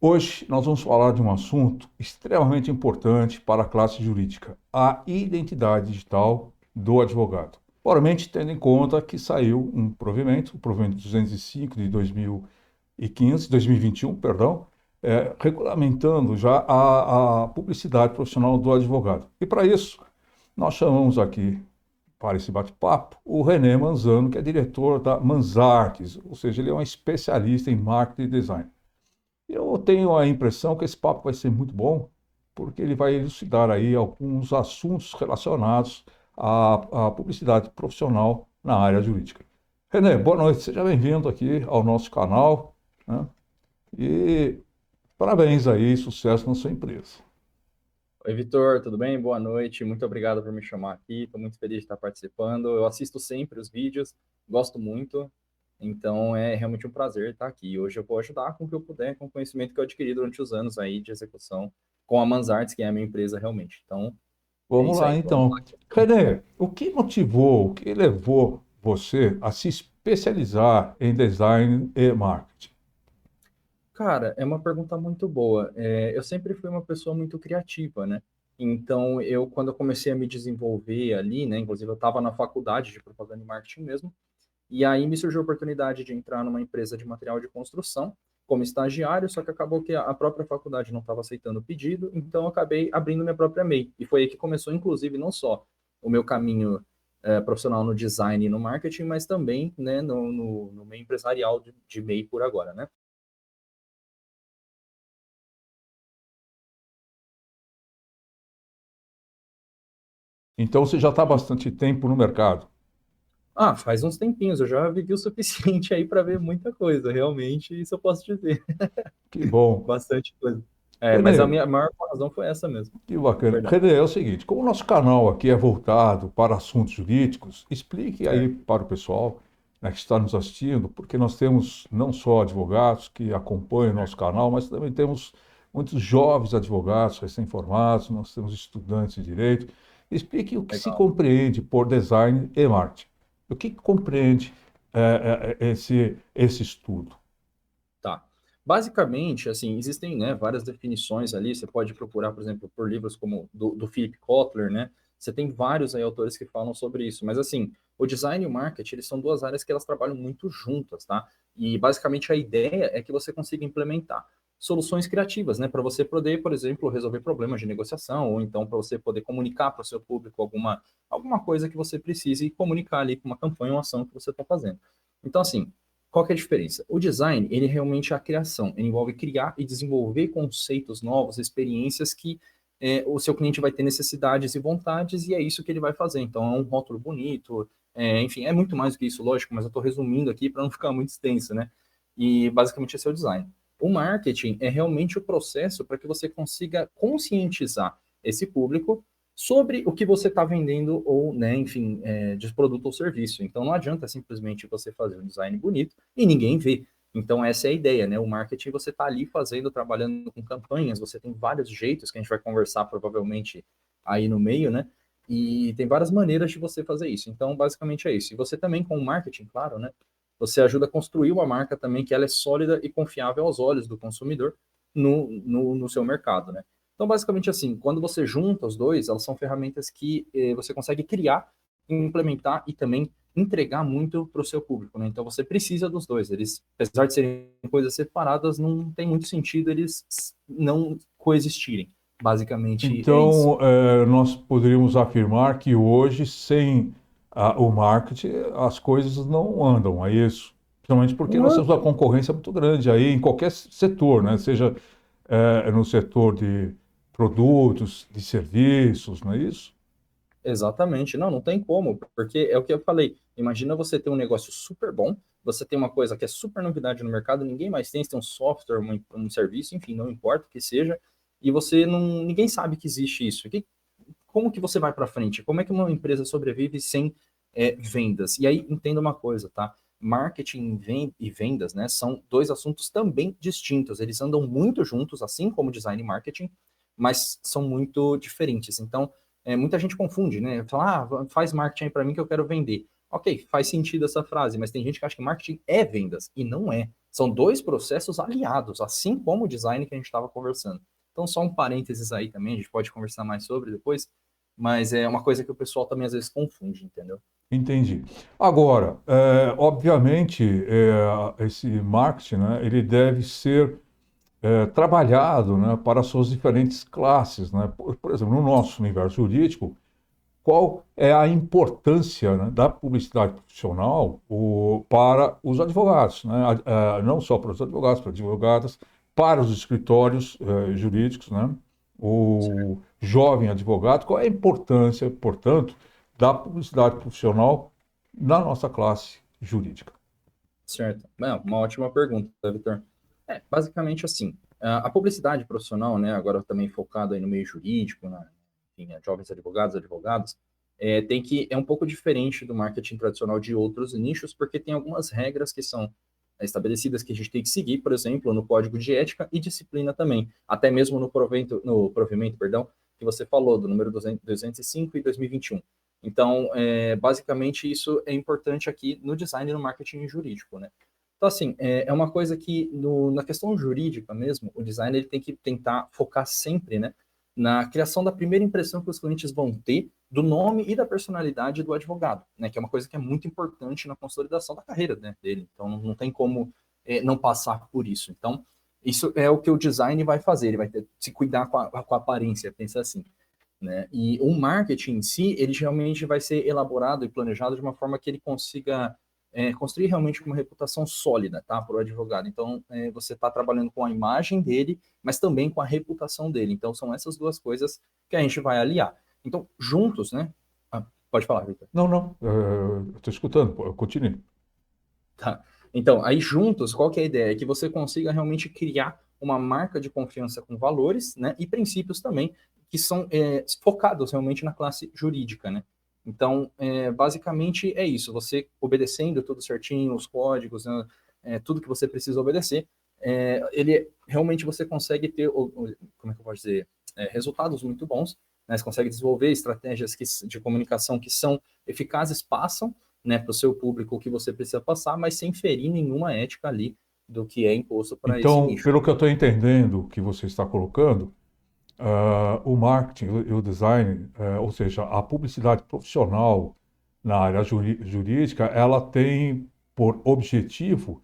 Hoje nós vamos falar de um assunto extremamente importante para a classe jurídica, a identidade digital do advogado. Provavelmente tendo em conta que saiu um provimento, o provimento 205 de 2015, 2021, perdão, regulamentando já a publicidade profissional do advogado. E para isso, nós chamamos aqui para esse bate-papo o René Manzano, que é diretor da Manzartes, ou seja, ele é um especialista em marketing e design. Eu tenho a impressão que esse papo vai ser muito bom, porque ele vai elucidar aí alguns assuntos relacionados à publicidade profissional na área jurídica. René, boa noite, seja bem-vindo aqui ao nosso canal, né? E parabéns aí, sucesso na sua empresa. Oi, Vitor, tudo bem? Boa noite. Muito obrigado por me chamar aqui. Estou muito feliz de estar participando. Eu assisto sempre os vídeos, gosto muito. Então é realmente um prazer estar aqui. Hoje eu vou ajudar com o que eu puder, com o conhecimento que eu adquiri durante os anos aí de execução com a Mansarts, que é a minha empresa realmente. Então é Vamos isso lá aí. Vamos então. lá. René, o que motivou, o que levou você a se especializar em design e marketing? Cara, é uma pergunta muito boa. Eu sempre fui uma pessoa muito criativa, né? Então, quando eu comecei a me desenvolver ali, né? Inclusive, eu estava na faculdade de propaganda e marketing mesmo. E aí me surgiu a oportunidade de entrar numa empresa de material de construção como estagiário, só que acabou que a própria faculdade não estava aceitando o pedido, então eu acabei abrindo minha própria MEI. E foi aí que começou, inclusive, não só o meu caminho profissional no design e no marketing, mas também né, no meio empresarial de MEI por agora, né? Então você já está há bastante tempo no mercado. Ah, faz uns tempinhos, eu já vivi o suficiente aí para ver muita coisa, realmente, isso eu posso dizer, Que bom. bastante coisa. Mas a René, minha maior razão foi essa mesmo, que bacana. verdade. René, é o seguinte, como o nosso canal aqui é voltado para assuntos jurídicos, explique aí Certo. para o pessoal, né, que está nos assistindo, porque nós temos não só advogados que acompanham o nosso canal, mas também temos muitos jovens advogados recém-formados, nós temos estudantes de direito. Explique o que se Legal. compreende por design e marketing. O que compreende esse estudo? Tá. Basicamente, assim, existem, né, várias definições ali. Você pode procurar, por exemplo, por livros como do Philip Kotler, né? Você tem vários aí autores que falam sobre isso. Mas, assim, o design e o marketing, eles são duas áreas que elas trabalham muito juntas, tá? E, basicamente, a ideia é que você consiga implementar soluções criativas, né? Para você poder, por exemplo, resolver problemas de negociação, ou então para você poder comunicar para o seu público alguma coisa que você precise comunicar ali com uma campanha, uma ação que você está fazendo. Então, assim, qual que é a diferença? O design, ele realmente é a criação, ele envolve criar e desenvolver conceitos novos, experiências que o seu cliente vai ter necessidades e vontades, e é isso que ele vai fazer. Então, é um rótulo bonito, enfim, é muito mais do que isso, lógico, mas eu estou resumindo aqui para não ficar muito extenso, né? E basicamente esse é o design. O marketing é realmente o processo para que você consiga conscientizar esse público sobre o que você está vendendo ou, né, enfim, de produto ou serviço. Então não adianta simplesmente você fazer um design bonito e ninguém vê. Então essa é a ideia, né? O marketing você está ali fazendo, trabalhando com campanhas, você tem vários jeitos que a gente vai conversar provavelmente aí no meio, né? E tem várias maneiras de você fazer isso. Então basicamente é isso. E você também com o marketing, claro, né? Você ajuda a construir uma marca também que ela é sólida e confiável aos olhos do consumidor no seu mercado, né? Então, basicamente assim, quando você junta os dois, elas são ferramentas que você consegue criar, implementar e também entregar muito para o seu público, né? Então, você precisa dos dois. Eles, apesar de serem coisas separadas, não tem muito sentido eles não coexistirem. Basicamente, é isso. Então, nós poderíamos afirmar que hoje, sem o marketing, as coisas não andam, é isso? Principalmente porque nós temos uma concorrência muito grande aí em qualquer setor, né? Seja no setor de produtos, de serviços, não é isso? Exatamente. Não tem como, porque é o que eu falei. Imagina você ter um negócio super bom, você tem uma coisa que é super novidade no mercado, ninguém mais tem, você tem um software, um serviço, enfim, não importa o que seja, e você não, ninguém sabe que existe isso. Como que você vai para frente? Como é que uma empresa sobrevive sem vendas? E aí, entenda uma coisa, tá? Marketing e vendas, né, são dois assuntos também distintos. Eles andam muito juntos, assim como design e marketing, mas são muito diferentes. Então, muita gente confunde, né? Fala, faz marketing aí para mim que eu quero vender. Ok, faz sentido essa frase, mas tem gente que acha que marketing é vendas, e não é. São dois processos aliados, assim como o design que a gente estava conversando. Então, só um parênteses aí também, a gente pode conversar mais sobre depois, mas é uma coisa que o pessoal também às vezes confunde, entendeu? Entendi. Agora, obviamente, esse marketing, né, ele deve ser trabalhado, né, para as suas diferentes classes, né? Por exemplo, no nosso universo jurídico, qual é a importância, né, da publicidade profissional para os advogados, né? Não só para os advogados, para advogadas, para os escritórios jurídicos, né? O jovem advogado, qual é a importância, portanto, da publicidade profissional na nossa classe jurídica? Certo. Não, uma ótima pergunta, Vitor. Basicamente assim, a publicidade profissional, né, agora também focado aí no meio jurídico, enfim, jovens advogados, advogadas, é um pouco diferente do marketing tradicional de outros nichos, porque tem algumas regras que são estabelecidas que a gente tem que seguir, por exemplo, no código de ética e disciplina também, até mesmo no provimento, perdão, que você falou, do número 205 e 2021. Então, basicamente, isso é importante aqui no design e no marketing jurídico, né? Então, assim, é uma coisa que na questão jurídica mesmo, o design ele tem que tentar focar sempre, né, na criação da primeira impressão que os clientes vão ter do nome e da personalidade do advogado, né, que é uma coisa que é muito importante na consolidação da carreira, né, dele. Então, não tem como não passar por isso. Então, isso é o que o design vai fazer, ele vai ter, se cuidar com a aparência, pensa assim, né? E o marketing em si, ele realmente vai ser elaborado e planejado de uma forma que ele consiga construir realmente uma reputação sólida, tá, para o advogado. Então, você está trabalhando com a imagem dele, mas também com a reputação dele. Então, são essas duas coisas que a gente vai aliar. Então, juntos, né? Pode falar, Victor. Não, não, estou escutando, continue. Tá. Então, aí juntos, qual que é a ideia? É que você consiga realmente criar uma marca de confiança com valores, né, e princípios também que são focados realmente na classe jurídica, né? Então, basicamente é isso. Você obedecendo tudo certinho, os códigos, né, tudo que você precisa obedecer, ele realmente você consegue ter, como é que eu posso dizer, resultados muito bons, né? Você consegue desenvolver estratégias de comunicação que são eficazes, passam, né, para o seu público o que você precisa passar, mas sem ferir nenhuma ética ali do que é imposto para esse Então, nicho. pelo que eu estou entendendo que você está colocando, o marketing e o design, ou seja, a publicidade profissional na área jurídica, ela tem por objetivo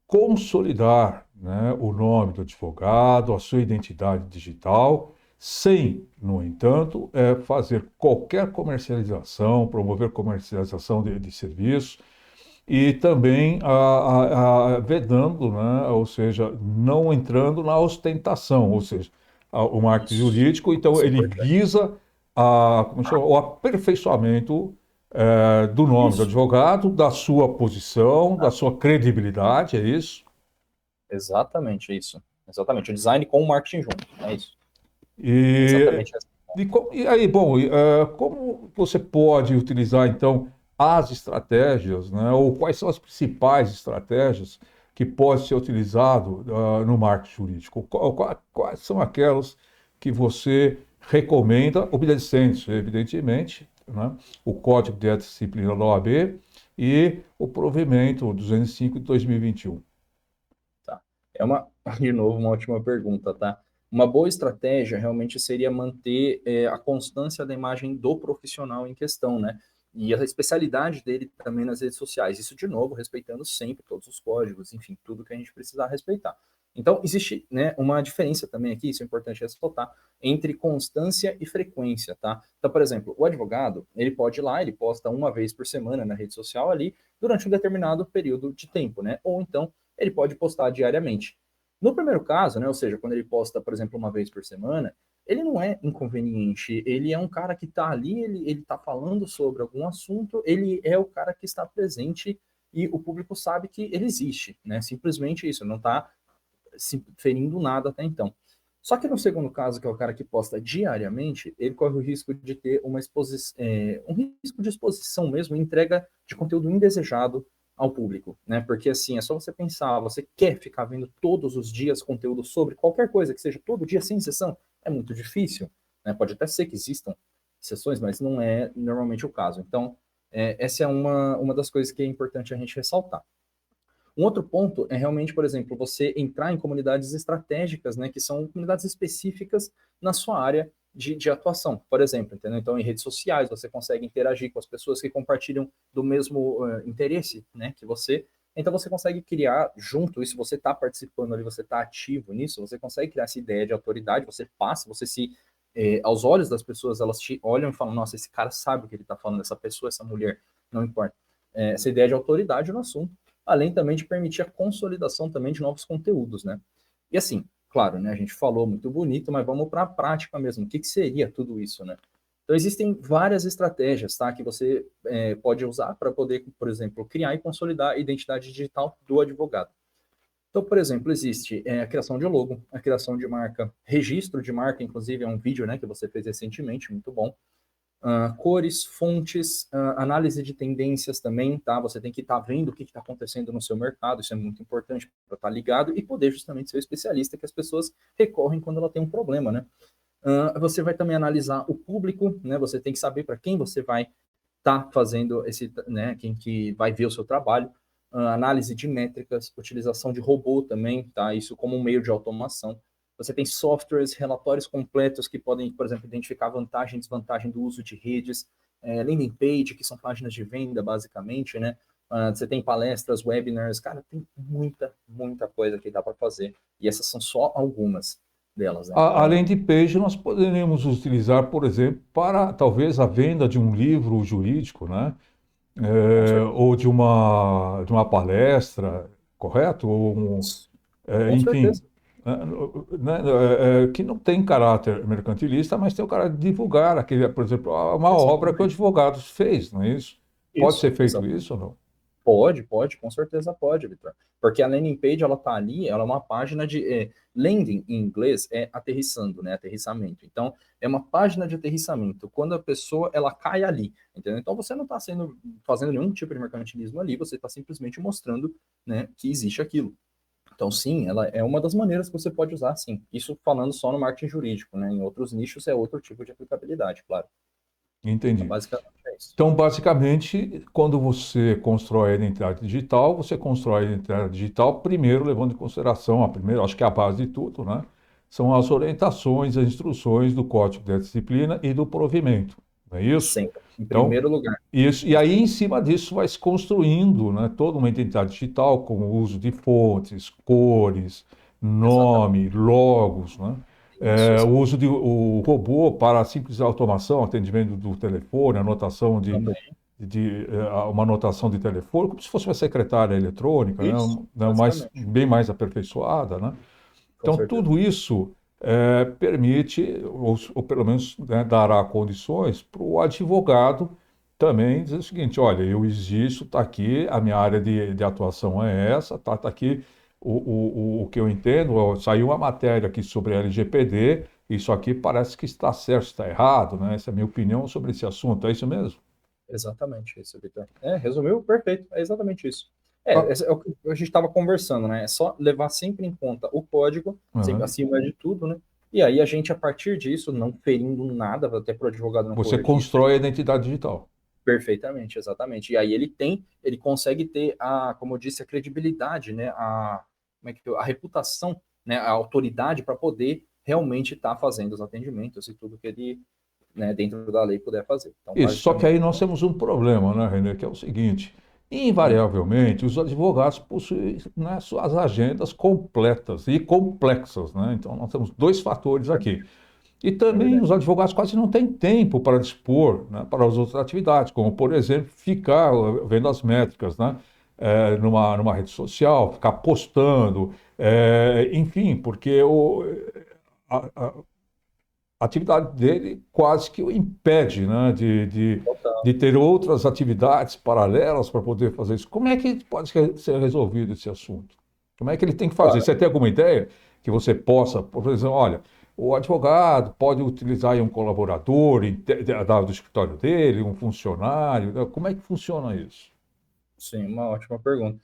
consolidar, né, o nome do advogado, a sua identidade digital, sem, no entanto, fazer qualquer comercialização, promover comercialização de serviços e também vedando, né, ou seja, não entrando na ostentação, ou seja, o marketing Isso, jurídico, então isso é ele importante. visa como chama, o aperfeiçoamento do nome do Isso, advogado, da sua posição, da sua credibilidade, é isso? exatamente isso. Exatamente, o design com o marketing junto, é isso. É E, exatamente assim. e aí, bom, como você pode utilizar então as estratégias, né, ou quais são as principais estratégias que podem ser utilizadas no marketing jurídico? Quais são aquelas que você recomenda, obedecendo, evidentemente, né, o Código de Ética e Disciplina da OAB e o provimento 205 de 2021? Tá. É uma, de novo, uma ótima pergunta, tá? Uma boa estratégia realmente seria manter a constância da imagem do profissional em questão, né? E a especialidade dele também nas redes sociais. Isso, de novo, respeitando sempre todos os códigos, enfim, tudo que a gente precisar respeitar. Então, existe, né, uma diferença também aqui, isso é importante ressaltar, entre constância e frequência, tá? Então, por exemplo, o advogado, ele pode ir lá, ele posta uma vez por semana na rede social ali, durante um determinado período de tempo, né? Ou então, ele pode postar diariamente. No primeiro caso, né, ou seja, quando ele posta, por exemplo, uma vez por semana, ele não é inconveniente, ele é um cara que está ali, ele está falando sobre algum assunto, ele é o cara que está presente e o público sabe que ele existe, né? Simplesmente isso, não está se ferindo nada até então. Só que no segundo caso, que é o cara que posta diariamente, ele corre o risco de ter um risco de exposição mesmo, entrega de conteúdo indesejado ao público, né? Porque assim, é só você pensar, você quer ficar vendo todos os dias conteúdo sobre qualquer coisa que seja todo dia sem exceção, é muito difícil, né? Pode até ser que existam exceções, mas não é normalmente o caso. Então, essa é uma das coisas que é importante a gente ressaltar. Um outro ponto é realmente, por exemplo, você entrar em comunidades estratégicas, né, que são comunidades específicas na sua área de atuação, por exemplo, entendeu? Então, em redes sociais, você consegue interagir com as pessoas que compartilham do mesmo interesse, né, que você. Então, você consegue criar junto isso, você está participando ali, você está ativo nisso, você consegue criar essa ideia de autoridade, você passa, você se. Aos olhos das pessoas, elas te olham e falam: nossa, esse cara sabe o que ele está falando, essa pessoa, essa mulher, não importa. Essa ideia de autoridade no assunto, além também de permitir a consolidação também de novos conteúdos, né? E assim, claro, né, a gente falou muito bonito, mas vamos para a prática mesmo. O que, que seria tudo isso, né? Então, existem várias estratégias, tá, que você pode usar para poder, por exemplo, criar e consolidar a identidade digital do advogado. Então, por exemplo, existe a criação de logo, a criação de marca, registro de marca, inclusive é um vídeo, né, que você fez recentemente, muito bom. Cores, fontes, análise de tendências também, tá? Você tem que estar vendo o que está acontecendo no seu mercado, isso é muito importante para estar ligado e poder justamente ser o especialista que as pessoas recorrem quando ela tem um problema, né? Você vai também analisar o público, né? Você tem que saber para quem você vai estar fazendo esse, né? Quem que vai ver o seu trabalho. Análise de métricas, utilização de robô também, tá? Isso como um meio de automação. Você tem softwares, relatórios completos que podem, por exemplo, identificar vantagem e desvantagem do uso de redes, landing page, que são páginas de venda, basicamente, né? Você tem palestras, webinars, cara, tem muita, muita coisa que dá para fazer. E essas são só algumas delas, né? Então, Além de page, nós poderíamos utilizar, por exemplo, para talvez a venda de um livro jurídico, né? com certeza. Ou de uma palestra, correto? Com Enfim, certeza. né, que não tem caráter mercantilista, mas tem o caráter de divulgar aquele, por exemplo, uma obra que o Exatamente. advogado fez, não é isso? Pode Isso, ser feito exatamente. isso ou não? Pode, com certeza pode, Vitor. Porque a landing page, ela tá ali, ela é uma página de... landing, em inglês, é aterrissando, né? Aterrissamento. Então, é uma página de aterrissamento. Quando a pessoa, ela cai ali, entendeu? Então, você não está fazendo nenhum tipo de mercantilismo ali, você está simplesmente mostrando, né, que existe aquilo. Então, sim, ela é uma das maneiras que você pode usar, sim. Isso falando só no marketing jurídico, né? Em outros nichos é outro tipo de aplicabilidade, claro. Então, Entendi. basicamente é isso. Então, basicamente, quando você constrói a identidade digital, você constrói a identidade digital primeiro levando em consideração, a primeira, acho que é a base de tudo, né? São as orientações, as instruções do Código de Disciplina e do provimento, não é isso? Sempre. Em Então, primeiro lugar. isso, e aí em cima disso vai se construindo, né, toda uma identidade digital com o uso de fontes, cores, Exatamente. nome, logos, né? Isso, O exatamente. uso de o robô para simples automação, atendimento do telefone, anotação Também. uma anotação de telefone, como se fosse uma secretária eletrônica, né, Isso, mais, basicamente. bem mais aperfeiçoada, né? Com Então, certeza. tudo isso permite, ou pelo menos né, dará condições para o advogado também dizer o seguinte: olha, eu existo, está aqui, a minha área de atuação é essa, tá aqui o que eu entendo, ó, saiu uma matéria aqui sobre LGPD, isso aqui parece que está certo, está errado, né? Essa é a minha opinião sobre esse assunto, é isso mesmo? Exatamente isso, Vitor. Resumiu? Perfeito. É exatamente isso. Ah, Esse é o que a gente estava conversando, né? É só levar sempre em conta o código, sempre aham. acima de tudo, né? E aí a gente, a partir disso, não ferindo nada, até para o advogado não Você correr risco. constrói a identidade digital. Perfeitamente, exatamente. E aí ele consegue ter como eu disse, a credibilidade, né? Como é que a reputação, né? A autoridade para poder realmente estar fazendo os atendimentos e tudo que ele, né, dentro da lei puder fazer. Então, Isso, só que basicamente, aí nós temos um problema, né, René, que é o seguinte: hum, invariavelmente, os advogados possuem né, suas agendas completas e complexas, né? Então, nós temos dois fatores aqui. E é também verdade. os advogados quase não têm tempo para dispor, né, para as outras atividades, como, por exemplo, ficar vendo as métricas, né, numa rede social, ficar postando, enfim, porque a, a atividade dele quase que o impede, né, Total. de ter outras atividades paralelas para poder fazer isso. Como é que pode ser resolvido esse assunto? Como é que ele tem que fazer? Olha, Você tem alguma ideia que você possa, por exemplo, olha, o advogado pode utilizar aí um colaborador do escritório dele, um funcionário, né? Como é que funciona isso? sim, uma ótima pergunta.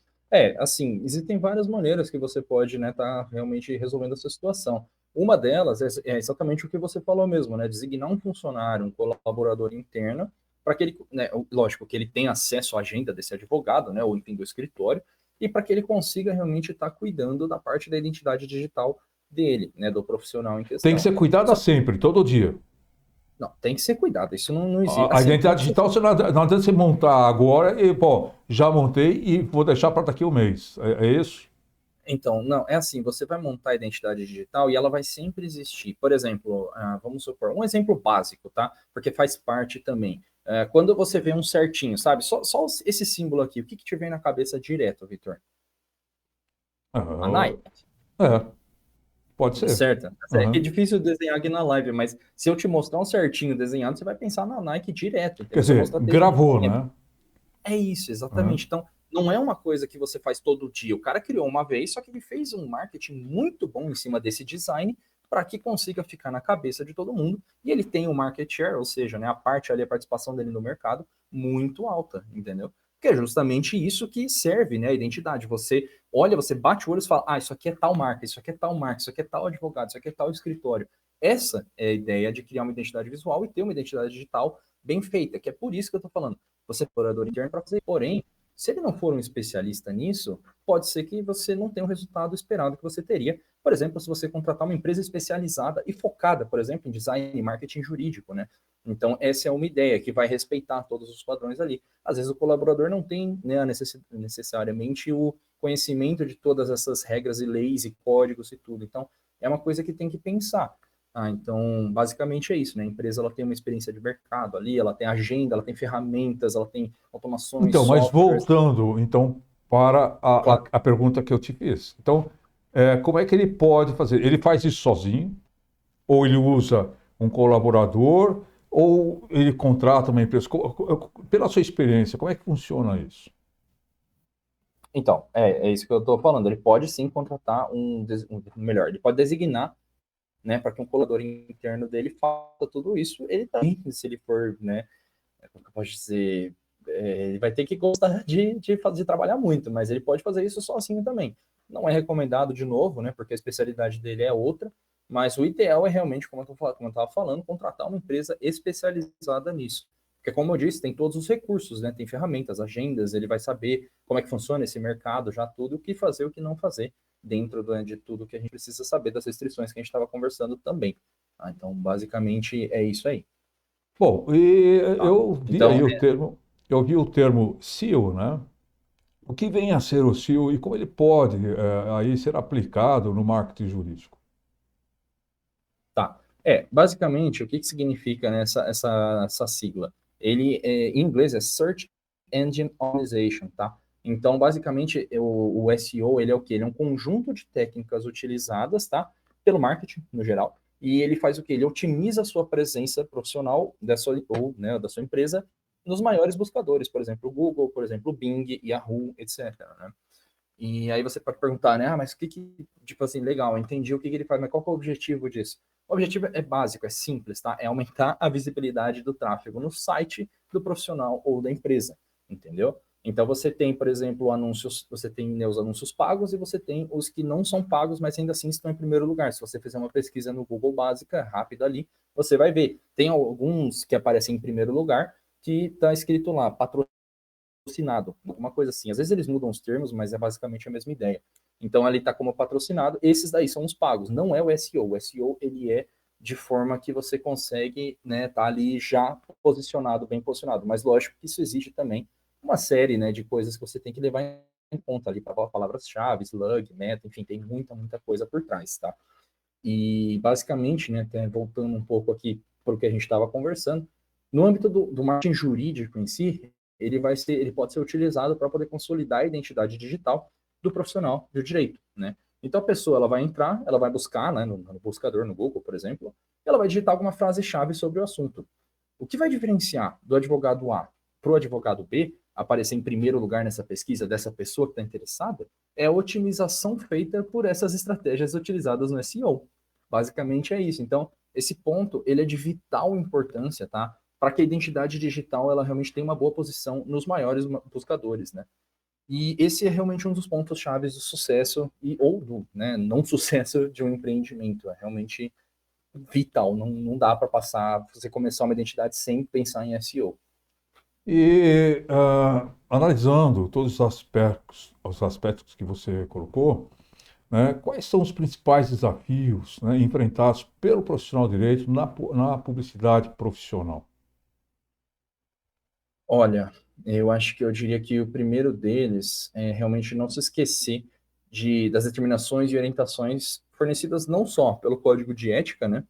Assim, existem várias maneiras que você pode, né, tá realmente resolvendo essa situação. Uma delas é exatamente o que você falou mesmo, né, designar um funcionário, um colaborador interno, para que ele, né, lógico, que ele tenha acesso à agenda desse advogado, né, ou enfim, do escritório, e para que ele consiga realmente estar cuidando da parte da identidade digital dele, né, do profissional em Tem que questão. ser cuidada Só sempre, todo dia. não, tem que ser cuidado, isso não existe. A Assim, identidade quando você digital, você não adianta você montar agora e, pô, já montei e vou deixar para daqui um mês. É isso? Então, não, é assim, você vai montar a identidade digital e ela vai sempre existir. Por exemplo, vamos supor, um exemplo básico, tá? Porque faz parte também. Quando você vê um certinho, sabe? Só esse símbolo aqui, o que te vem na cabeça direto, Vitor? A Ah, Nike, é, pode ser. certo? É Aham. difícil desenhar aqui na live, mas se eu te mostrar um certinho desenhado, você vai pensar na Nike direto, Quer entendeu? Se eu dizer, mostrar gravou, desenho, né? é isso, Aham. exatamente. Então, não é uma coisa que você faz todo dia. O cara criou uma vez, só que ele fez um marketing muito bom em cima desse design para que consiga ficar na cabeça de todo mundo. E ele tem um market share, ou seja, né, a parte ali, a participação dele no mercado, muito alta, entendeu? Que é justamente isso que serve, né, a identidade. Você olha, você bate o olho e fala, isso aqui é tal marca, isso aqui é tal marca, isso aqui é tal advogado, isso aqui é tal escritório. Essa é a ideia de criar uma identidade visual e ter uma identidade digital bem feita, que é por isso que eu estou falando você é explorador interno para fazer. Porém, se ele não for um especialista nisso, pode ser que você não tenha o resultado esperado que você teria. Por exemplo, se você contratar uma empresa especializada e focada, por exemplo, em design e marketing jurídico, né? Então, essa é uma ideia que vai respeitar todos os padrões ali. Às vezes, o colaborador não tem, né, necessariamente o conhecimento de todas essas regras e leis e códigos e tudo. Então, é uma coisa que tem que pensar. Então, basicamente é isso, né? A empresa ela tem uma experiência de mercado ali, ela tem agenda, ela tem ferramentas, ela tem automações, Então, mas softwares. voltando, então, para Claro. a pergunta que eu te fiz. Então, como é que ele pode fazer? Ele faz isso sozinho? Ou ele usa um colaborador? Ou ele contrata uma empresa? Pela sua experiência, como é que funciona isso? Então, é isso que eu estou falando. Ele pode sim contratar melhor, ele pode designar, né, para que um colaborador interno dele faça tudo isso. Ele também, se ele for, né, como que eu posso dizer, ele vai ter que gostar de trabalhar muito, mas ele pode fazer isso sozinho também. Não é recomendado de novo, né, porque a especialidade dele é outra, mas o ideal é realmente, como eu estava falando, contratar uma empresa especializada nisso. Porque, como eu disse, tem todos os recursos, né? Tem ferramentas, agendas, ele vai saber como é que funciona esse mercado, já tudo, o que fazer, o que não fazer, dentro de tudo que a gente precisa saber das restrições que a gente estava conversando também. Então, basicamente, é isso aí. Bom, e Tá? Então, eu vi o termo SEO, né? O que vem a ser o SEO e como ele pode aí ser aplicado no marketing jurídico? tá. Basicamente, o que significa, né, essa sigla? Em inglês, é Search Engine Optimization, tá? Então, basicamente, o SEO, ele é o quê? Ele é um conjunto de técnicas utilizadas, tá? Pelo marketing, no geral, e ele faz o quê? Ele otimiza a sua presença profissional da sua empresa nos maiores buscadores, por exemplo, o Google, por exemplo, o Bing, Yahoo, etc., né? E aí você pode perguntar, né? Mas tipo assim, legal, entendi o que ele faz, mas qual que é o objetivo disso? O objetivo é básico, é simples, tá? É aumentar a visibilidade do tráfego no site do profissional ou da empresa, entendeu? Então você tem, por exemplo, anúncios, você tem, né, os anúncios pagos e você tem os que não são pagos, mas ainda assim estão em primeiro lugar. Se você fizer uma pesquisa no Google básica, rápida ali, você vai ver. Tem alguns que aparecem em primeiro lugar que está escrito lá, patrocinado, uma coisa assim. Às vezes eles mudam os termos, mas é basicamente a mesma ideia. Então ali está como patrocinado. Esses daí são os pagos, não é o SEO. O SEO ele é de forma que você consegue, né, tá ali já posicionado, bem posicionado. Mas lógico que isso exige também uma série, né, de coisas que você tem que levar em conta ali para palavras-chave, slug, meta, enfim, tem muita coisa por trás, tá? E basicamente, né, voltando um pouco aqui para o que a gente estava conversando, no âmbito do marketing jurídico em si, ele pode ser utilizado para poder consolidar a identidade digital do profissional do direito, né? Então a pessoa ela vai entrar, ela vai buscar, né, no buscador, no Google, por exemplo, ela vai digitar alguma frase-chave sobre o assunto. O que vai diferenciar do advogado A para o advogado B aparecer em primeiro lugar nessa pesquisa dessa pessoa que está interessada é a otimização feita por essas estratégias utilizadas no SEO. Basicamente é isso. Então, esse ponto ele é de vital importância, tá? Para que a identidade digital ela realmente tenha uma boa posição nos maiores buscadores, né? E esse é realmente um dos pontos chaves do sucesso e ou do, né, não sucesso de um empreendimento. É realmente vital. Não dá para passar, você começar uma identidade sem pensar em SEO. E analisando todos os aspectos que você colocou, né, quais são os principais desafios, né, enfrentados pelo profissional de direito na publicidade profissional? Olha, eu acho que eu diria que o primeiro deles é realmente não se esquecer das determinações e orientações fornecidas não só pelo Código de Ética, né,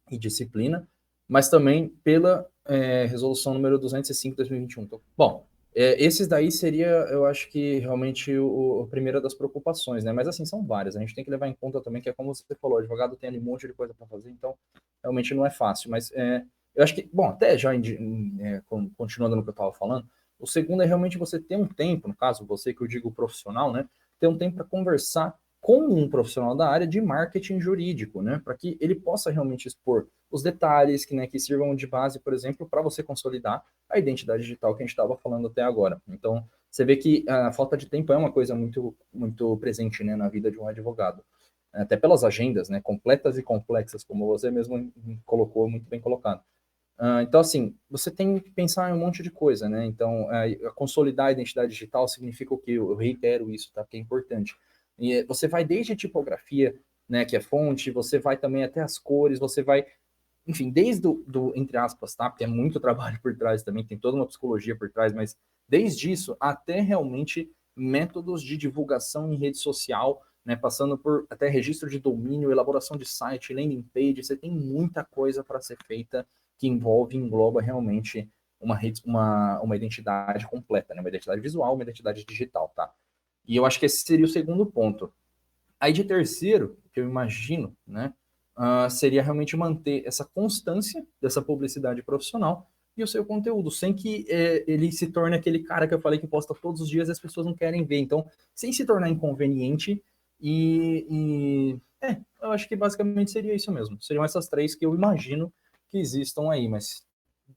e Disciplina, mas também pela Resolução número 205 de 2021. Então, bom, esses daí seria, eu acho que realmente a primeira das preocupações, né? Mas assim, são várias. A gente tem que levar em conta também que é como você falou, o advogado tem ali um monte de coisa para fazer, então realmente não é fácil. Mas eu acho que, bom, até já continuando no que eu estava falando, o segundo é realmente você ter um tempo, no caso, você que eu digo profissional, né? Ter um tempo para conversar com um profissional da área de marketing jurídico, né? Para que ele possa realmente expor os detalhes que sirvam de base, por exemplo, para você consolidar a identidade digital que a gente estava falando até agora. Então, você vê que a falta de tempo é uma coisa muito, muito presente, né, na vida de um advogado. Até pelas agendas, né, completas e complexas, como você mesmo colocou, muito bem colocado. Então, assim, você tem que pensar em um monte de coisa, né? Então, consolidar a identidade digital significa o quê? Eu reitero isso, tá? Que é importante. E você vai desde a tipografia, né, que é fonte, você vai também até as cores, você vai, enfim, desde entre aspas, tá? Porque é muito trabalho por trás também, tem toda uma psicologia por trás, mas desde isso até realmente métodos de divulgação em rede social, né? Passando por até registro de domínio, elaboração de site, landing page, você tem muita coisa para ser feita que engloba realmente uma identidade completa, né? Uma identidade visual, uma identidade digital, tá? E eu acho que esse seria o segundo ponto. Aí de terceiro, que eu imagino, né, seria realmente manter essa constância dessa publicidade profissional e o seu conteúdo, sem que ele se torne aquele cara que eu falei que posta todos os dias e as pessoas não querem ver. Então, sem se tornar inconveniente eu acho que basicamente seria isso mesmo. Seriam essas três que eu imagino que existam aí, mas se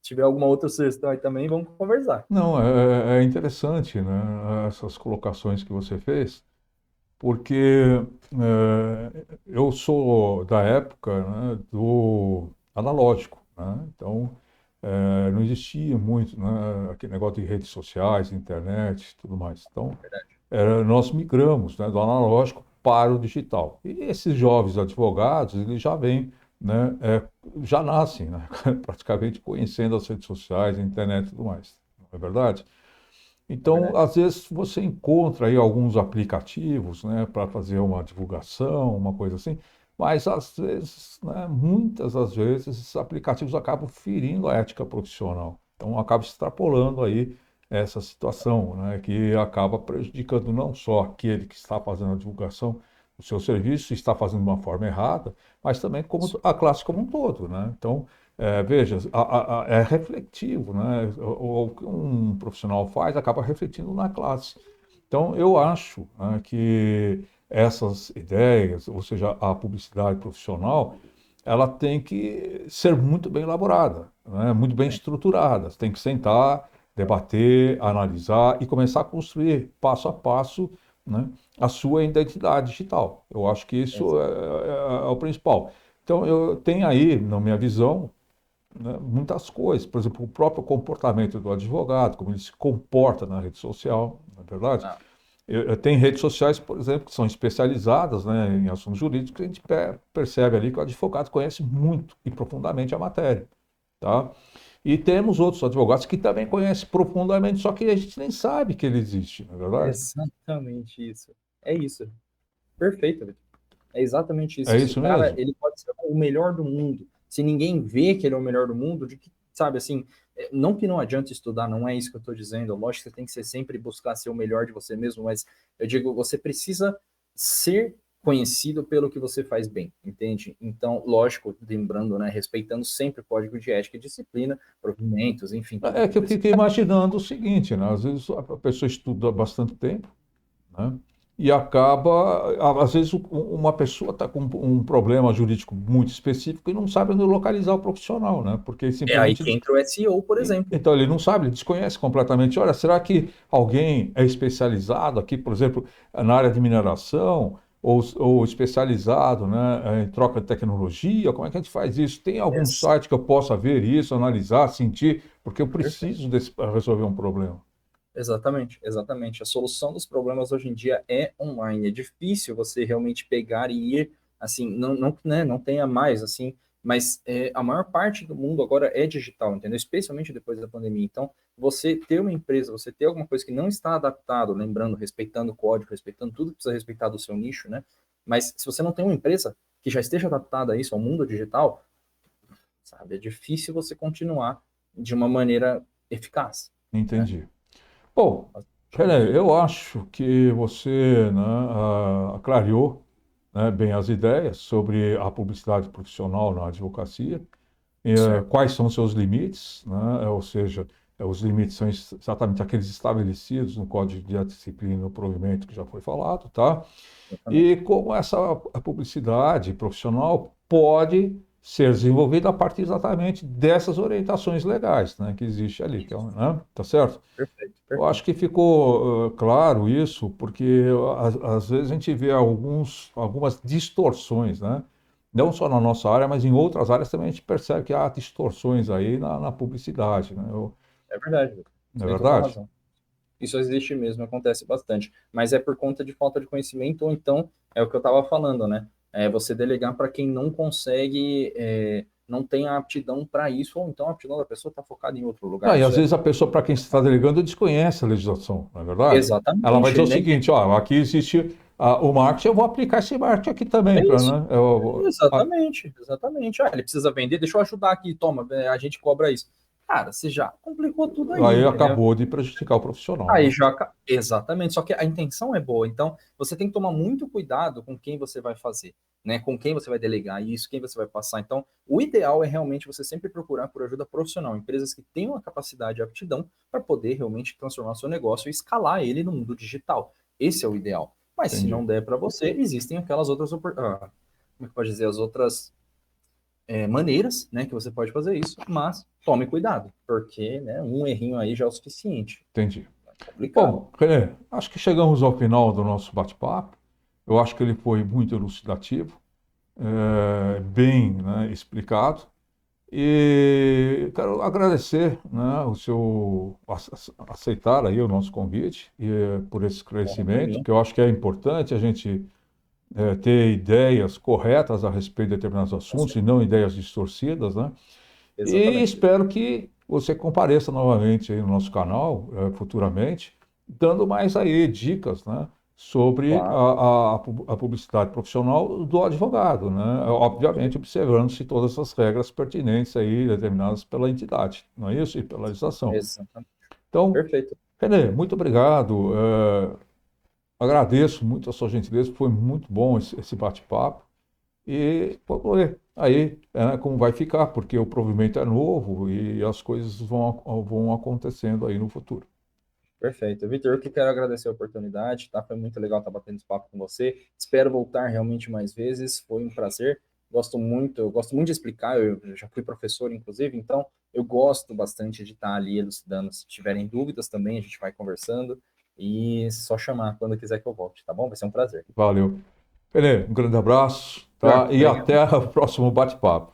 tiver alguma outra sugestão aí também, vamos conversar. Não, é interessante, né, essas colocações que você fez, porque eu sou da época, né, do analógico, né? Então, não existia muito, né, aquele negócio de redes sociais, internet e tudo mais. Então, nós migramos, né, do analógico para o digital. E esses jovens advogados, eles já vêm, né, já nascem, né, praticamente conhecendo as redes sociais, a internet e tudo mais. Não é verdade? É Então, verdade. às vezes você encontra aí alguns aplicativos, né, para fazer uma divulgação, uma coisa assim, mas às vezes, né, muitas das vezes, esses aplicativos acabam ferindo a ética profissional. Então, acaba extrapolando aí essa situação, né, que acaba prejudicando não só aquele que está fazendo a divulgação do seu serviço, está fazendo de uma forma errada, mas também como a classe como um todo, né? Então, veja, é refletivo, né? O que um profissional faz acaba refletindo na classe. Então, eu acho, né, que essas ideias, ou seja, a publicidade profissional, ela tem que ser muito bem elaborada, né, muito bem Sim, estruturada. Você tem que sentar, debater, analisar e começar a construir passo a passo, né, a sua identidade digital. Eu acho que isso exato. é o principal. Então, eu tenho aí, na minha visão, né, muitas coisas. Por exemplo, o próprio comportamento do advogado, como ele se comporta na rede social, na é verdade. Ah, Eu tenho redes sociais, por exemplo, que são especializadas, né, em assuntos jurídicos, a gente percebe ali que o advogado conhece muito e profundamente a matéria, tá? E temos outros advogados que também conhecem profundamente, só que a gente nem sabe que ele existe, não é verdade? exatamente isso. É isso. Perfeito, Vitor. É exatamente isso. É Se o isso cara, mesmo? ele pode ser o melhor do mundo, se ninguém vê que ele é o melhor do mundo, de que, sabe, assim, não que não adianta estudar, não é isso que eu estou dizendo. Lógico que você tem que ser sempre buscar ser o melhor de você mesmo, mas eu digo, você precisa ser conhecido pelo que você faz bem, entende? Então, lógico, lembrando, né, respeitando sempre o código de ética e disciplina, provimentos, enfim, tudo É que que eu precisa. fiquei imaginando o seguinte, né? Às vezes a pessoa estuda bastante tempo, né? E acaba, às vezes, uma pessoa está com um problema jurídico muito específico e não sabe onde localizar o profissional, né? Porque É aí simplesmente que entra o SEO, por exemplo. então ele não sabe, ele desconhece completamente. Olha, será que alguém é especializado aqui, por exemplo, na área de mineração? ou especializado, né, em troca de tecnologia? Como é que a gente faz isso? Tem algum Ex- site que eu possa ver isso, analisar, sentir? Porque eu Perfeito. preciso resolver um problema. Exatamente, exatamente. A solução dos problemas hoje em dia é online. É difícil você realmente pegar e ir, assim, não, né, não tenha mais, assim, mas a maior parte do mundo agora é digital, entendeu? Especialmente depois da pandemia. Então, você ter uma empresa, você ter alguma coisa que não está adaptado, lembrando, respeitando o código, respeitando tudo que precisa respeitar do seu nicho, né? Mas se você não tem uma empresa que já esteja adaptada a isso, ao mundo digital, sabe, é difícil você continuar de uma maneira eficaz, né? Entendi. Bom, Realmente. René, eu acho que você, né, clareou, né, bem as ideias sobre a publicidade profissional na advocacia, Certo. quais são os seus limites, né, ou seja, os limites são exatamente aqueles estabelecidos no Código de Disciplina e no Provimento que já foi falado, tá? E Exatamente. como essa a publicidade profissional pode ser desenvolvida a partir exatamente dessas orientações legais, né, que existe ali, que é, né, tá certo? Perfeito, Eu acho perfeito. que ficou claro isso, porque às vezes a gente vê algumas distorções, né? Não só na nossa área, mas em outras áreas também a gente percebe que há distorções aí na publicidade, né? É verdade, Vitor. Não Você é tem total verdade? razão. Isso existe mesmo, acontece bastante. Mas é por conta de falta de conhecimento, ou então é o que eu estava falando, né? É você delegar para quem não consegue, não tem a aptidão para isso, ou então a aptidão da pessoa está focada em outro Não, lugar. e Isso às é vezes a pessoa para quem você está delegando desconhece a legislação, não é verdade? Ela vai exatamente, dizer o ele nem seguinte, ó, aqui existe o marketing, eu vou aplicar esse marketing aqui também, é para, isso. né? Exatamente, exatamente. Ah, ele precisa vender, deixa eu ajudar aqui, toma, a gente cobra isso. Cara, você já complicou tudo aí, Aí entendeu? acabou de prejudicar o profissional, Aí né? já. Exatamente, só que a intenção é boa, então você tem que tomar muito cuidado com quem você vai fazer, né? Com quem você vai delegar isso, quem você vai passar. Então, o ideal é realmente você sempre procurar por ajuda profissional, empresas que tenham a capacidade e aptidão para poder realmente transformar seu negócio e escalar ele no mundo digital. Esse é o ideal. Mas se Entendi. não der para você, existem aquelas outras, como é que pode dizer, as outras maneiras, né, que você pode fazer isso, mas tome cuidado, porque, né, um errinho aí já é o suficiente. Entendi. É complicado. Bom, René, acho que chegamos ao final do nosso bate-papo. Eu acho que ele foi muito elucidativo, bem, né, explicado. E quero agradecer, né, o seu aceitar aí o nosso convite e por esse Honra pra esclarecimento, mim. que eu acho que é importante a gente ter ideias corretas a respeito de determinados Com assuntos e certeza. não ideias distorcidas, né? E Exatamente, Vitor. espero que você compareça novamente aí no nosso canal, futuramente, dando mais aí dicas, né, sobre Claro, a publicidade profissional do advogado, né? Obviamente observando-se todas as regras pertinentes aí determinadas pela entidade, não é isso? E pela legislação. exatamente. Então, Perfeito. Renê, muito obrigado. Agradeço muito a sua gentileza, foi muito bom esse bate-papo. E vamos ver aí como vai ficar, porque o provimento é novo e as coisas vão acontecendo aí no futuro. Perfeito. Vitor, eu que quero agradecer a oportunidade, tá? Foi muito legal estar batendo esse papo com você. Espero voltar realmente mais vezes. Foi um prazer. Eu gosto muito de explicar. Eu já fui professor, inclusive, então eu gosto bastante de estar ali elucidando. Se tiverem dúvidas também, a gente vai conversando. E só chamar quando quiser que eu volte, tá bom? Vai ser um prazer. Valeu. Renê, um grande abraço, Vitor, tá? E obrigado. até o próximo bate-papo.